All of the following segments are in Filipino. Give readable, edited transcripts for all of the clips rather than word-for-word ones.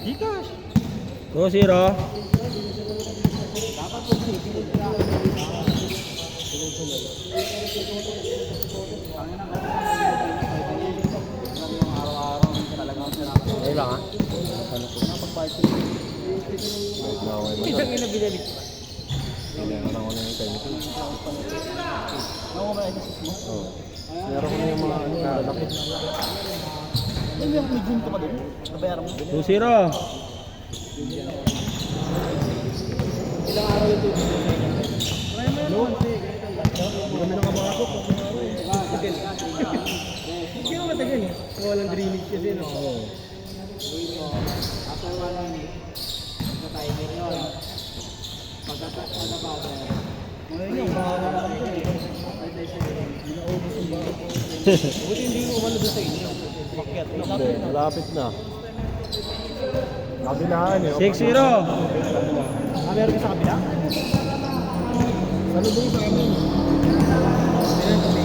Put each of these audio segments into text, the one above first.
Gikas. 2-0. Ay lang ha. Isang ina binalik. Meron ko na yung time. Meron ko na yung mga lalaki. May gym ka pa doon? Nabayaran mo? 2-0. Ilang araw ito? Noon. Hindi kami nakapasok. Hindi ko matagal eh. Walang drainage kasi no? Oo. After 1 minute, sa timer yun. Pagkatapos na ba ako? Ngayon yung bahala na kami doon. Inaubos yung bago. Buti hindi ko umano doon sa inyo. Makyat. Hindi, malapit na. Kabilaan eh. 6-0. 6-0. Meron ka sa kabila? Ano doon sa amin? Meron kami.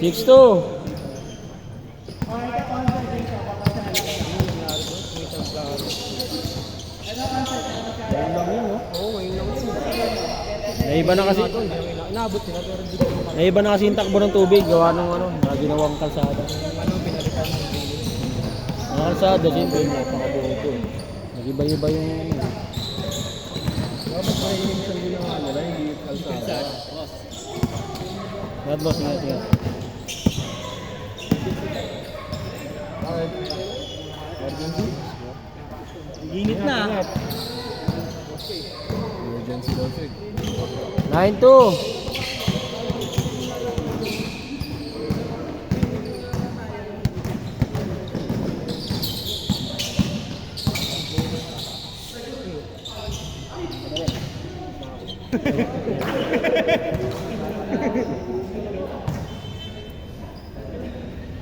Six two. Naiba na kasi. Inabot sila pero hindi ko makakita. Naiba na kasi yung takbo ng tubig gawa ng na ginawang kalsada. Ano pinalitan ng drainage? Ang kalsada siyempre napakabuo ko. Nag-iba-iba yung Dapat pa yung minsan ginawa nila, hindi kalsada. Ingat boss, ingat. Init na. Emergency daw siya. 9-2.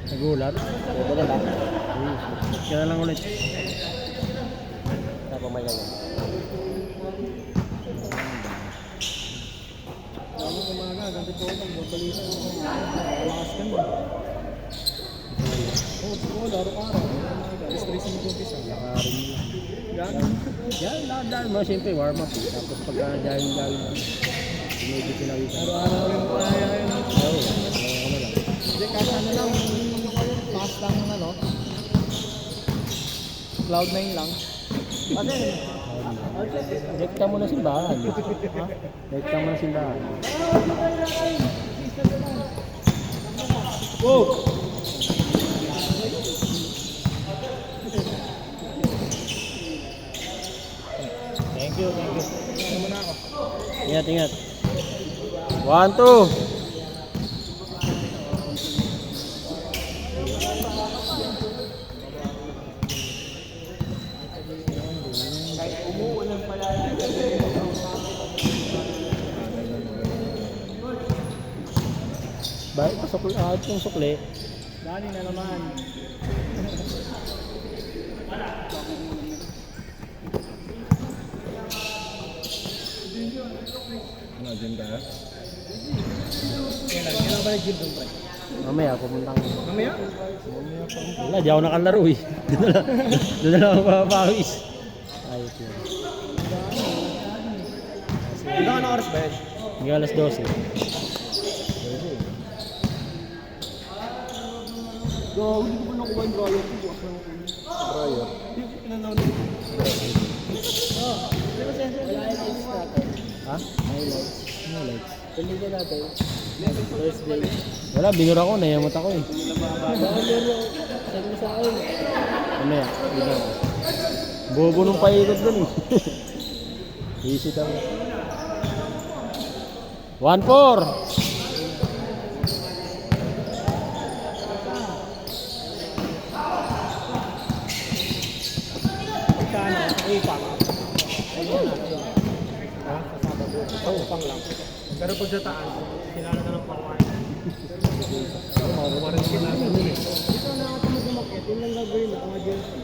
Nagulat? Wala lang. Kaya lang ulit. Napamay ka yan. Lalo kumaga, ganti po ako, magbalitan ako. Malakas ka na. Oo, laro ka araw. Stress mo kung pisa. Yan. Yan, lahat mo. Siyempre, warm up. Tapos pagka dahil medyo pinawisan. Araw-araw yung kaya yun. Oo, kaya na lang. Hindi, kahit ano lang, taas lang ng ano. Cloud9 lang. Kasi, Rekta mo na simbahan. Ha? Rekta mo na simbahan. wow! Thank you. Ano mo na ako? Ingat. 1-2. Bakit pasok lahat yung sukli? Dali na naman. Ano, dyan ka? Kailan ba nag-gym doon, pre? Mamaya, pumunta ko. Mamaya? Wala, di ako nakalaro eh. Doon na lang ako papawis. Ayos yun. Ilang ka na oras ba yan? Hanggang alas 12. Go, hindi ko pa nakuha yung dryer ko. Bukas lang ako. Dryer? Hindi ko pinanaw na. Ha? Highlights. Highlights. Pili ka natin. First day. Wala, binura ko, nayamot ako eh. Baka meron. Send mo sa akin. Mamaya, bigyan ko. Bobo nung paikot dun eh. Easy daw. 1-4. Magkano? Upang. Ayun na. Ha? Kasama doon. Sa upang lang. Pero pag sa taas, sinala na ng pangwain. Kumarin ka namin yun eh. Ito na ako mag-umakit. Yun lang gagawin mo. Emergency.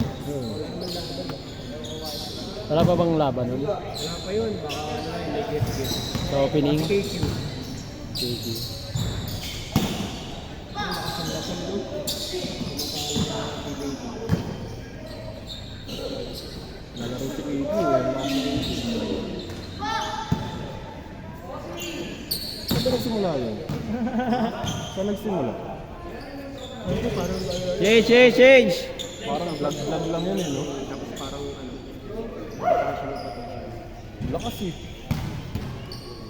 Wala pa bang laban nun? Wala pa yun, baka ano yun, may get-get. Sa opening? KQ. KQ. Nalaro si KQ. Wala si KQ. Saan nagsimula yun? Saan nagsimula? Ito parang Change! Parang vlog lang yun eh, no? tapos parang ano. Lakas eh.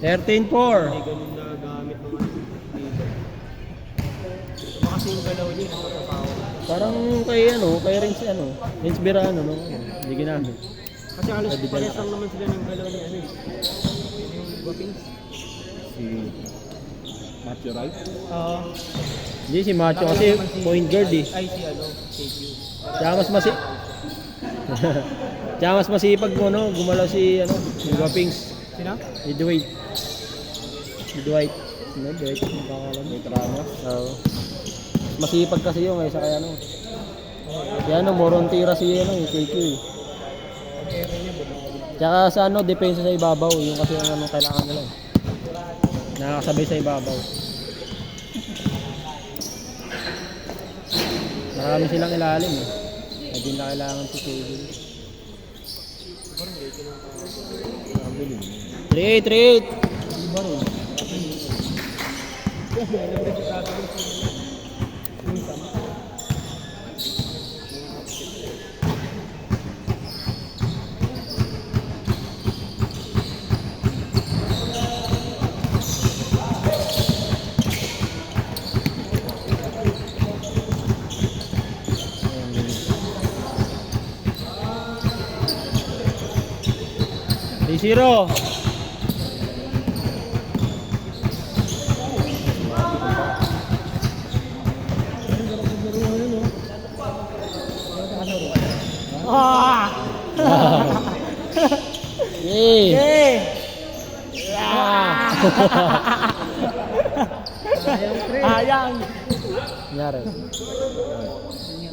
13-4. Hindi ganun na gamit ng ano. Dito. Baka kasi yung galaw niya, nakakapawa. Parang kay rin si Vince Berano, no? Hindi ginamit. Kasi alas Sabi pares dyan. lang naman sila ng galaw niya, ano eh. Yung guwapings. Si Matthew Wright. Oo. Hindi, si Macho kasi point guard eh. Ay, si ano, KQ. Tsaka mas masipag mo, no? Gumalaw si, yung Guapings. Sino? Si Dwight. Dwight, yung pangalan. May Ramos. Oo. Masipag kasi yung kaysa kaya Kaya moron tira si yung KQ eh. Pero niya, bumawa. Tsaka sa depensa sa ibabaw, yung kasi yung kailangan nila eh. Nakakasabay sa ibabaw. Marami silang ilalim eh. Hindi na kailangan si KQ. Ang bilis. 3-8! Iba rin. Zero. Yay! Sayang. Nangyari.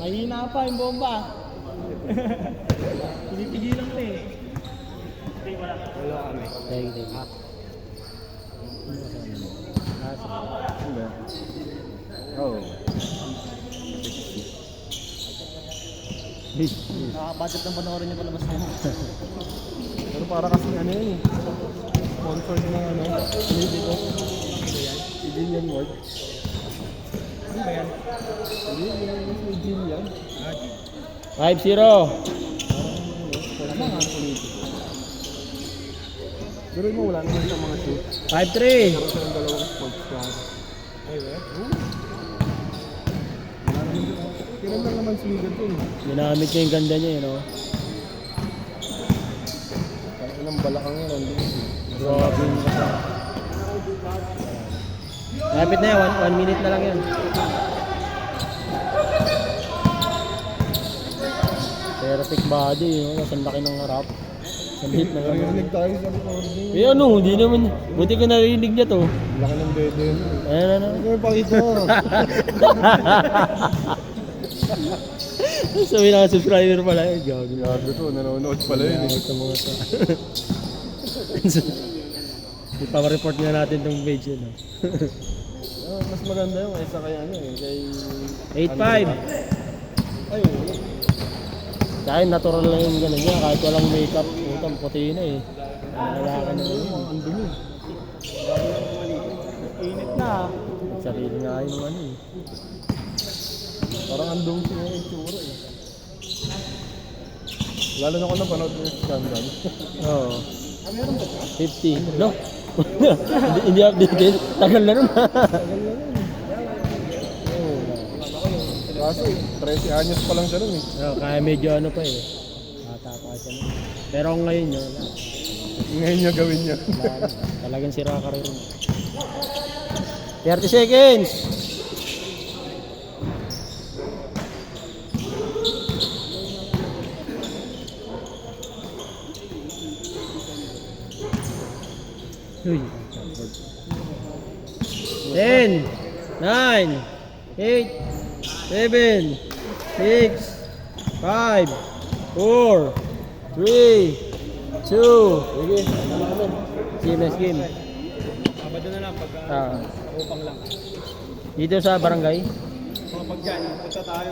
Mahina pa yung bomba. Pinipigilan ko eh. Wala kami. Take. Oh. Nakakabudget ng panoorin niyo palabas na yun. Pero para kasi yun eh. Sponsor ng hindi dito. Si Jillian Ward. Ano ba yan? Hindi, yung si Jillian. 5-0. Tama nga politiko. Pero mo wala naman sa mga shoot. 5-3. Meron silang dalawang sports class. Ay, wala. Wala naman dito. Kailan lang naman sumigat yun. Ginamit niya yung ganda niya, Kaya ilang balakang yun. Grabe yung kasa. Lapit na yan, 1 minute na lang yan. Perfect body, Ang laki ng harap. Sa liit na lang. Narinig tayo sa recording. Hindi naman. Buti ko narinig niya to. Laki ng dede yun. Ayan. Ano yung pakita? Sabi na subscriber pala. Gago. Gago to, nanonood pala yun eh. Ito mga to. Ipa-report nga natin tong page yun. Mas maganda yung kaysa kay kay... 8-5. Ayun. Dahil natural lang yung gano'n niya. Kahit walang makeup, utang puti na eh. Nalakan na yun. Ang dumi. Init na. Sarili nga yung eh. Parang ang dumi siya yung itsura eh. Lalo na ko napanood yung scandal. Oo. 50. No? Hindi updated. Tagal na nun. Kaso 13 anyos pa lang siya nun eh. Kaya medyo pa eh. Bata pa siya nun. Pero ngayon yun. Ngayon niya gawin niya. Talagang sira ka rin. 30 seconds! Uy. 10, 9, 8, 7, 6, 5, 4, 3, Sige, Sige, sama kami. see you next game. Sabado na lang pag Ah, upang lang. dito sa barangay. Mga pag dyan, punta tayo.